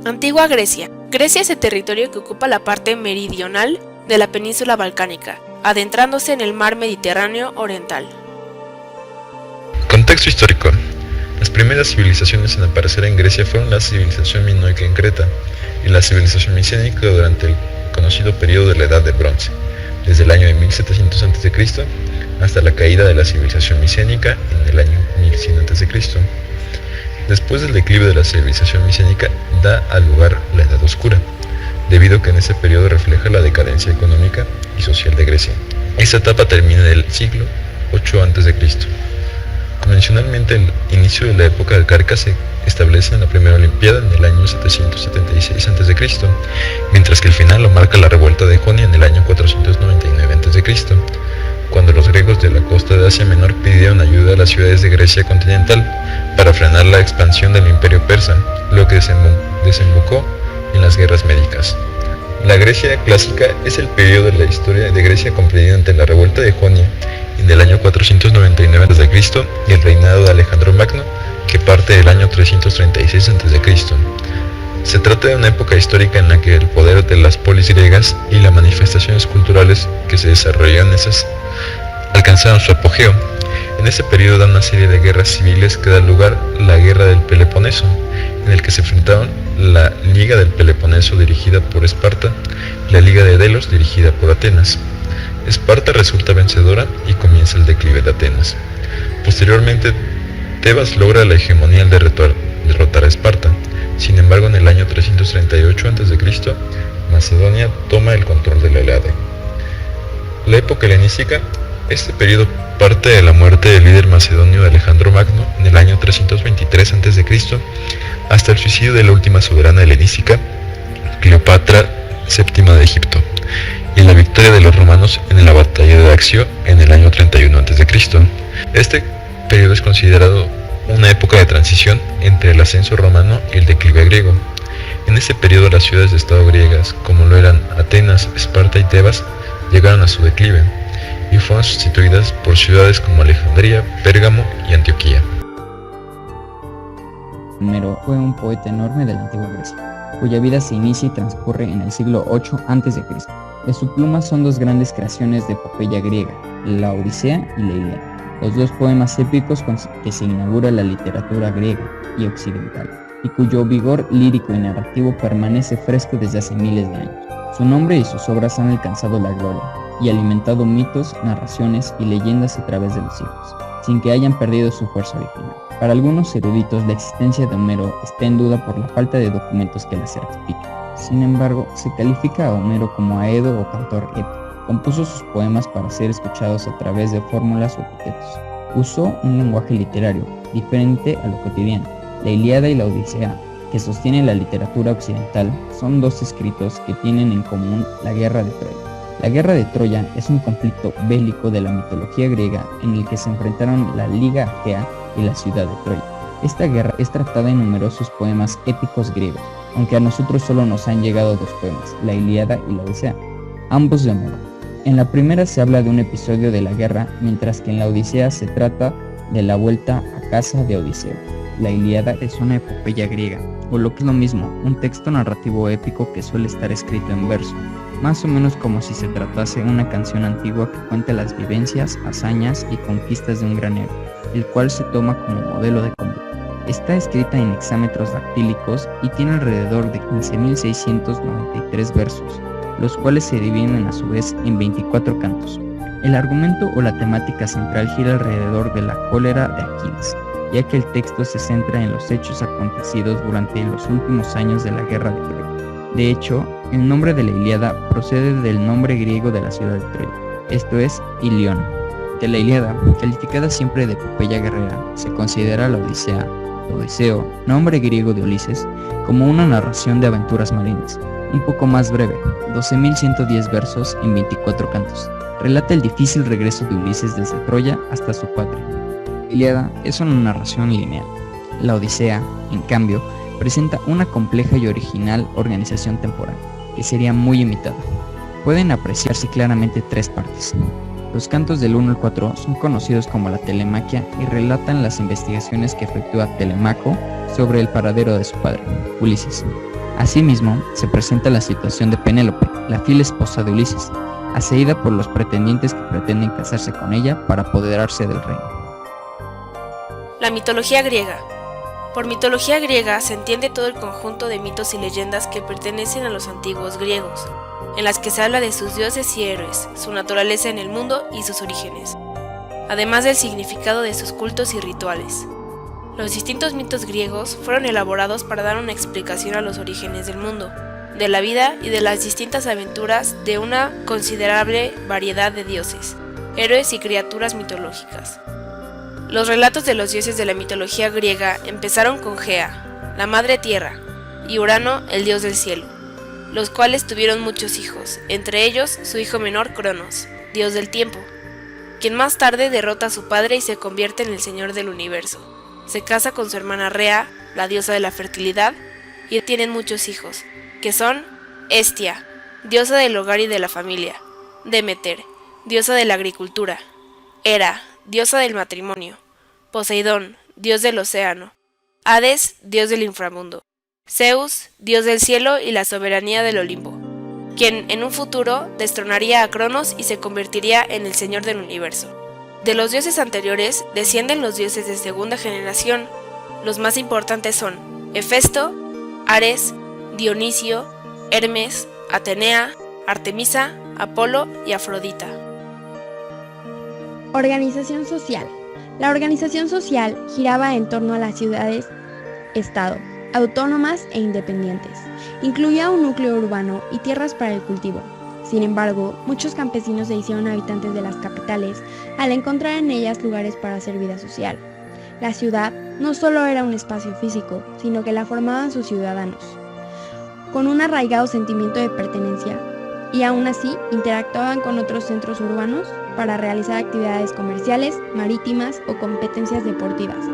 Antigua Grecia. Grecia es el territorio que ocupa la parte meridional de la península balcánica, adentrándose en el mar Mediterráneo oriental. Contexto histórico. Las primeras civilizaciones en aparecer en Grecia fueron la civilización minoica en Creta y la civilización micénica durante el conocido periodo de la Edad de Bronce, desde el año de 1700 a.C. hasta la caída de la civilización micénica en el año 1100 a.C. Después del declive de la civilización micénica da al lugar la Edad Oscura, debido a que en ese periodo refleja la decadencia económica y social de Grecia. Esta etapa termina en el siglo VIII a.C. Convencionalmente el inicio de la época arcaica se establece en la primera Olimpiada en el año 776 a.C., mientras que el final lo marca la revuelta de Jonia en el año 499 a.C., cuando los griegos de la costa de Asia Menor pidieron ayuda a las ciudades de Grecia continental para frenar la expansión del imperio persa, lo que desembocó en las guerras médicas. La Grecia clásica es el periodo de la historia de Grecia comprendido entre la revuelta de Jonia en el año 499 a.C. y el reinado de Alejandro Magno, que parte del año 336 a.C. Se trata de una época histórica en la que el poder de las polis griegas y las manifestaciones culturales que se desarrollaron en esas alcanzaron su apogeo. En ese periodo da una serie de guerras civiles que da lugar a la Guerra del Peloponeso, en el que se enfrentaron la Liga del Peloponeso dirigida por Esparta y la Liga de Delos dirigida por Atenas. Esparta resulta vencedora y comienza el declive de Atenas. Posteriormente, Tebas logra la hegemonía al derrotar a Esparta. Sin embargo, en el año 338 a.C., Macedonia toma el control de la Helade. La época helenística. Este periodo parte de la muerte del líder macedonio de Alejandro Magno en el año 323 a.C. hasta el suicidio de la última soberana helenística, Cleopatra VII de Egipto, y la victoria de los romanos en la batalla de Accio en el año 31 a.C. Este periodo es considerado una época de transición entre el ascenso romano y el declive griego. En ese periodo las ciudades de estado griegas, como lo eran Atenas, Esparta y Tebas, llegaron a su declive y fueron sustituidas por ciudades como Alejandría, Pérgamo y Antioquía. Homero fue un poeta enorme de la antigua Grecia, cuya vida se inicia y transcurre en el siglo VIII a.C. De su pluma son dos grandes creaciones de epopeya griega, la Odisea y la Ilíada, los dos poemas épicos con que se inaugura la literatura griega y occidental, y cuyo vigor lírico y narrativo permanece fresco desde hace miles de años. Su nombre y sus obras han alcanzado la gloria y alimentado mitos, narraciones y leyendas a través de los siglos, sin que hayan perdido su fuerza original. Para algunos eruditos, la existencia de Homero está en duda por la falta de documentos que la certifiquen. Sin embargo, se califica a Homero como aedo o cantor épico. Compuso sus poemas para ser escuchados a través de fórmulas o epítetos. Usó un lenguaje literario diferente a lo cotidiano. La Ilíada y la Odisea, que sostiene la literatura occidental, son dos escritos que tienen en común la guerra de Troya. La guerra de Troya es un conflicto bélico de la mitología griega en el que se enfrentaron la Liga Aquea y la ciudad de Troya. Esta guerra es tratada en numerosos poemas épicos griegos, aunque a nosotros solo nos han llegado dos poemas, la Ilíada y la Odisea, ambos de Homero. En la primera se habla de un episodio de la guerra, mientras que en la Odisea se trata de la vuelta a casa de Odiseo. La Ilíada es una epopeya griega, o lo que es lo mismo, un texto narrativo épico que suele estar escrito en verso, más o menos como si se tratase una canción antigua que cuenta las vivencias, hazañas y conquistas de un gran héroe, el cual se toma como modelo de conducta. Está escrita en hexámetros dactílicos y tiene alrededor de 15.693 versos, los cuales se dividen a su vez en 24 cantos. El argumento o la temática central gira alrededor de la cólera de Aquiles, ya que el texto se centra en los hechos acontecidos durante los últimos años de la guerra de Troya. De hecho, el nombre de la Ilíada procede del nombre griego de la ciudad de Troya, esto es, Ilión. De la Ilíada, calificada siempre de epopeya guerrera, se considera la Odisea, Odiseo, nombre griego de Ulises, como una narración de aventuras marinas, un poco más breve, 12.110 versos en 24 cantos. Relata el difícil regreso de Ulises desde Troya hasta su patria. La Ilíada es una narración lineal. La Odisea, en cambio, presenta una compleja y original organización temporal, que sería muy imitada. Pueden apreciarse claramente tres partes. Los cantos del 1 al 4 son conocidos como la Telemaquia y relatan las investigaciones que efectúa Telemaco sobre el paradero de su padre, Ulises. Asimismo, se presenta la situación de Penélope, la fiel esposa de Ulises, aseída por los pretendientes que pretenden casarse con ella para apoderarse del reino. La mitología griega. Por mitología griega se entiende todo el conjunto de mitos y leyendas que pertenecen a los antiguos griegos, en las que se habla de sus dioses y héroes, su naturaleza en el mundo y sus orígenes, además del significado de sus cultos y rituales. Los distintos mitos griegos fueron elaborados para dar una explicación a los orígenes del mundo, de la vida y de las distintas aventuras de una considerable variedad de dioses, héroes y criaturas mitológicas. Los relatos de los dioses de la mitología griega empezaron con Gea, la madre tierra, y Urano, el dios del cielo, los cuales tuvieron muchos hijos, entre ellos su hijo menor Cronos, dios del tiempo, quien más tarde derrota a su padre y se convierte en el señor del universo. Se casa con su hermana Rea, la diosa de la fertilidad, y tienen muchos hijos, que son Hestia, diosa del hogar y de la familia, Demeter, diosa de la agricultura, Hera, diosa del matrimonio, Poseidón, dios del océano, Hades, dios del inframundo, Zeus, dios del cielo y la soberanía del Olimpo, quien en un futuro destronaría a Cronos y se convertiría en el señor del universo. De los dioses anteriores descienden los dioses de segunda generación. Los más importantes son Hefesto, Ares, Dionisio, Hermes, Atenea, Artemisa, Apolo y Afrodita. Organización social. La organización social giraba en torno a las ciudades-estado, autónomas e independientes. Incluía un núcleo urbano y tierras para el cultivo. Sin embargo, muchos campesinos se hicieron habitantes de las capitales al encontrar en ellas lugares para hacer vida social. La ciudad no solo era un espacio físico, sino que la formaban sus ciudadanos, con un arraigado sentimiento de pertenencia, y aún así interactuaban con otros centros urbanos para realizar actividades comerciales, marítimas o competencias deportivas.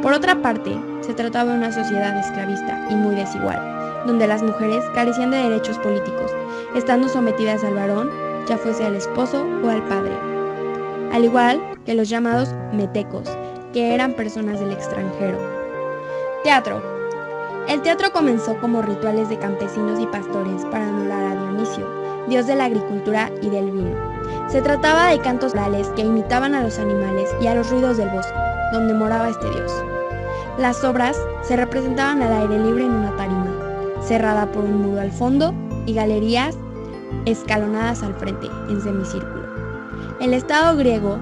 Por otra parte, se trataba de una sociedad esclavista y muy desigual, donde las mujeres carecían de derechos políticos, estando sometidas al varón, ya fuese al esposo o al padre, al igual que los llamados metecos, que eran personas del extranjero. Teatro. El teatro comenzó como rituales de campesinos y pastores para anular a Dionisio, dios de la agricultura y del vino. Se trataba de cantos orales que imitaban a los animales y a los ruidos del bosque, donde moraba este dios. Las obras se representaban al aire libre en una tarima, cerrada por un muro al fondo y galerías escalonadas al frente, en semicírculo. El Estado griego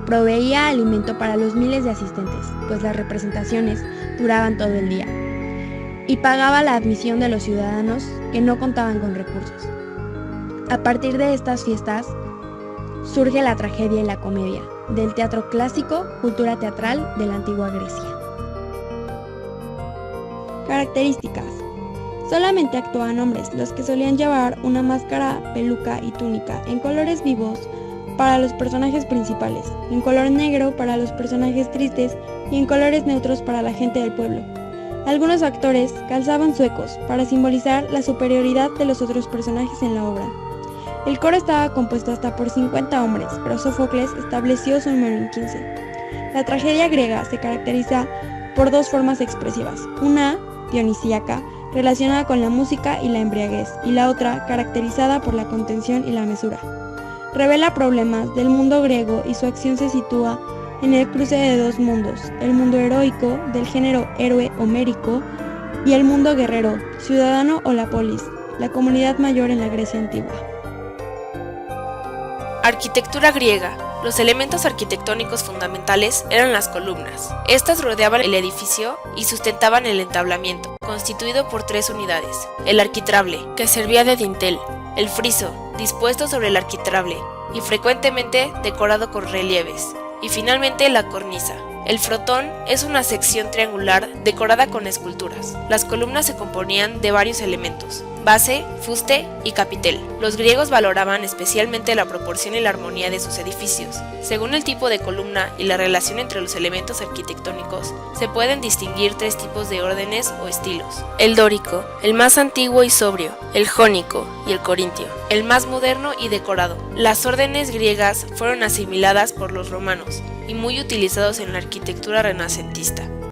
proveía alimento para los miles de asistentes, pues las representaciones duraban todo el día, y pagaba la admisión de los ciudadanos que no contaban con recursos. A partir de estas fiestas surge la tragedia y la comedia, del teatro clásico, cultura teatral de la antigua Grecia. Características. Solamente actuaban hombres, los que solían llevar una máscara, peluca y túnica en colores vivos para los personajes principales, en color negro para los personajes tristes y en colores neutros para la gente del pueblo. Algunos actores calzaban zuecos para simbolizar la superioridad de los otros personajes en la obra. El coro estaba compuesto hasta por 50 hombres, pero Sófocles estableció su número en 15. La tragedia griega se caracteriza por dos formas expresivas, una dionisíaca, relacionada con la música y la embriaguez, y la otra caracterizada por la contención y la mesura. Revela problemas del mundo griego y su acción se sitúa en el cruce de dos mundos, el mundo heroico, del género héroe homérico, y el mundo guerrero, ciudadano o la polis, la comunidad mayor en la Grecia antigua. Arquitectura griega. Los elementos arquitectónicos fundamentales eran las columnas. Estas rodeaban el edificio y sustentaban el entablamiento, constituido por tres unidades: el arquitrable, que servía de dintel; el friso, dispuesto sobre el arquitrable y frecuentemente decorado con relieves; y finalmente la cornisa. El frontón es una sección triangular decorada con esculturas. Las columnas se componían de varios elementos: base, fuste y capitel. Los griegos valoraban especialmente la proporción y la armonía de sus edificios. Según el tipo de columna y la relación entre los elementos arquitectónicos, se pueden distinguir tres tipos de órdenes o estilos: el dórico, el más antiguo y sobrio; el jónico y el corintio, el más moderno y decorado. Las órdenes griegas fueron asimiladas por los romanos y muy utilizados en la arquitectura renacentista.